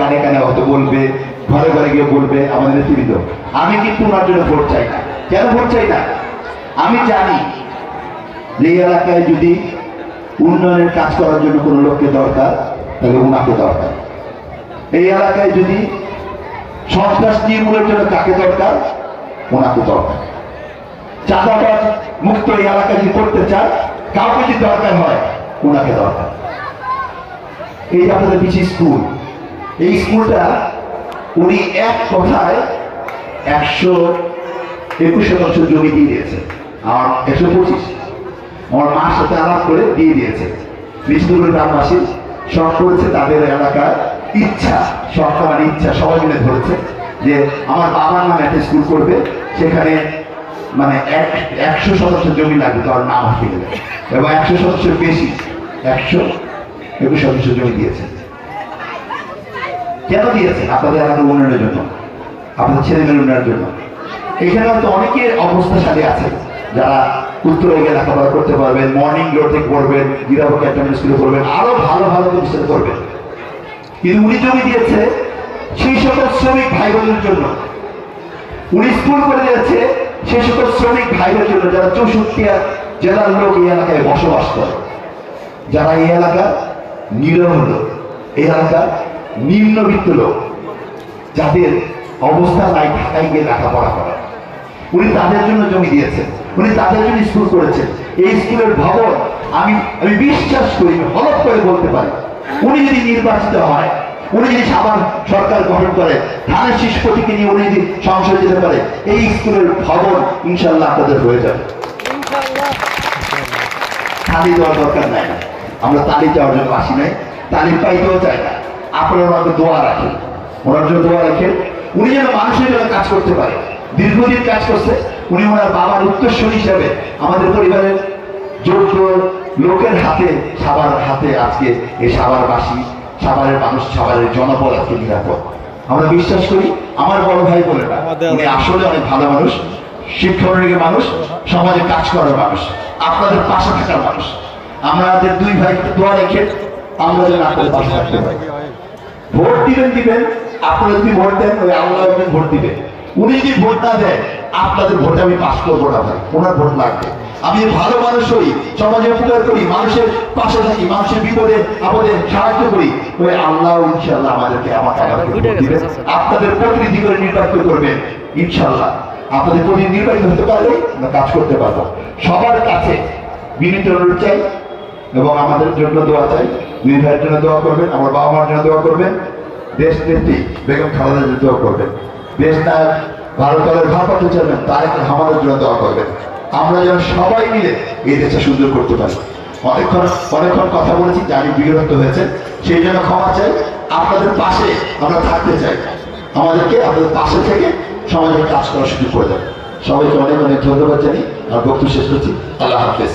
কানে কানে হয়তো বলবে, ঘরে ঘরে গিয়ে বলবে আমাদের নেতৃবৃন্দ। আমি কিন্তু ওনার জন্য ভোট চাই না। কেন ভোট চাই না? আমি জানি যে এই এলাকায় যদি উন্নয়নের কাজ করার জন্য কোনো লোককে দরকার, তাহলে ওনাকে দরকার। এই এলাকায় যদি সন্ত্রাস নির্মূলের জন্য কাকে দরকার, ওনাকে দরকার। চাঁদাবাজ মুক্ত এই এলাকা যদি করতে চায়, কাউকে যদি দরকার হয়, ওনাকে দরকার। এই আপনাদের পিছিয়ে স্কুল, এই স্কুলটা উনি এক কথায় 121% জমি দিয়ে দিয়েছে, আর 125 আমার মার সাথে আলাপ করে দিয়ে দিয়েছে। বিষ্ণুপুর গ্রামবাসী সব করেছে, তাদের এলাকার ইচ্ছা, সরকার মানে ইচ্ছা সবাই মিলে ধরেছে যে আমার বাবার নামে একটা স্কুল করবে, সেখানে মানে 100% জমি লাগবে, তার নাম হাতে গেলে, এবং 100% বেশি 121% জমি দিয়েছে। কেন দিয়েছে? আপনাদের এলাকার উন্নয়নের জন্য, আপনাদের ছেলে মেয়ের উন্নয়নের জন্য। এখানে হয়তো অনেকের অবস্থাশালী আছে যারা উত্তরে গিয়ে লেখাপড়া করতে পারবেন, মর্নিং গ্লোতে করবেন, জিরাবো ক্যান্টনমেন্ট স্কুলে করবেন, আরো ভালো ভালো প্রতিষ্ঠান করবেন। কিন্তু উনি জমি দিয়েছে সেই সকল শ্রমিক ভাই বোনের জন্য, উনি স্কুল করে দিয়েছে সেই সকল শ্রমিক ভাইদের জন্য যারা 64 জেলার লোক এই এলাকায় বসবাস করে, যারা এই এলাকার নিরহ লোক, এই এলাকার নিম্নবিত্ত লোক, যাদের অবস্থা নাই ঢাকায় গিয়ে লেখাপড়া করা, উনি তাদের জন্য জমি দিয়েছেন, উনি তাদের জন্য স্কুল করেছেন। এই স্কুলের ভবন আমি বিশ্বাস করি, হলফ করে বলতে পারি, উনি যদি নির্বাচিত হয়, উনি যদি সাধারণ সরকার গঠন করে, ধানের শীষ প্রতীকে নিয়ে উনি যদি সংসদে যেতে পারে, এই স্কুলের ভবন ইনশাল্লাহ আপনাদের হয়ে যাবে। তালি দেওয়ার দরকার নাই, আমরা তালি দেওয়ার জন্য আসি নাই, তালি পাইতেও চাই না। আপনারা ওনাকে দোয়া রাখেন, ওনার জন্য দোয়া রাখেন, উনি যেন মানুষের জন্য কাজ করতে পারে। দীর্ঘদিন কাজ করছে, উনি ওনার বাবার উত্তরসূরি হিসাবে আমাদের পরিবারের যোগ্য লোকের হাতে, সাভার হাতে আজকে এই সাভারবাসী, সাভারের মানুষ, সাভারের জনপদ আজকে নিরাপদ। আমরা বিশ্বাস করি, আমার বড় ভাই বলে না, উনি আসলে অনেক ভালো মানুষ, শিক্ষানুরাগী মানুষ, সমাজে কাজ করার মানুষ, আপনাদের পাশে থাকার মানুষ। আমাদের দুই ভাইকে দোয়া রেখে আমরা যেন আপনাদের পাশে থাকতে পারি। ভোট দিবেন, আপনারা যদি ভোট দেন, ওই আল্লাহ একদিন ভোট দিবে। উনি যদি ভোট না দেয়, আপনাদের ভোটে আমি পাস করবো না ভাই, ওনার ভোট লাগবে। আমি ভালো মানুষ হই, সমাজে উপকার করি, মানুষের পাশে থাকি, মানুষের বিপদে আপদে সাহায্য করি, ওই আল্লাহ ইনশাল্লাহ আমাদেরকে আপনাদের প্রতিনিধি করে নির্বাচিত করবেন। ইনশাল্লাহ আপনাদের প্রতিনিধি নির্বাচিত হতে পারলে আমরা কাজ করতে পারবো। সবার কাছে বিনীত অনুরোধ চাই এবং আমাদের জন্য দোয়া চাই। দুই ভাইয়ের জন্য দোয়া করবেন, আমার বাবা মার জন্য দোয়া করবেন, দেশ নেত্রী বেগম খালেদার জন্য দোয়া করবেন, দেশ নায়ক ভারতের ভারপ্রাপ্ত চেয়ারম্যান তারেক রহমানের জন্য দোয়া করবেন। আমরা যেন সবাই মিলে এই দেশে সুন্দর করতে পারি। অনেকক্ষণ কথা বলেছি, জানি বিরক্ত হয়েছে, সেই জন্য ক্ষমা চাই। আপনাদের পাশে আমরা থাকতে চাই, আমাদেরকে আপনাদের পাশে থেকে সমাজের কাজ করার সুযোগ করে দেন। সবাইকে অনেক অনেক ধন্যবাদ জানি আর বক্তব্য শেষ করছি। আল্লাহ হাফেজ।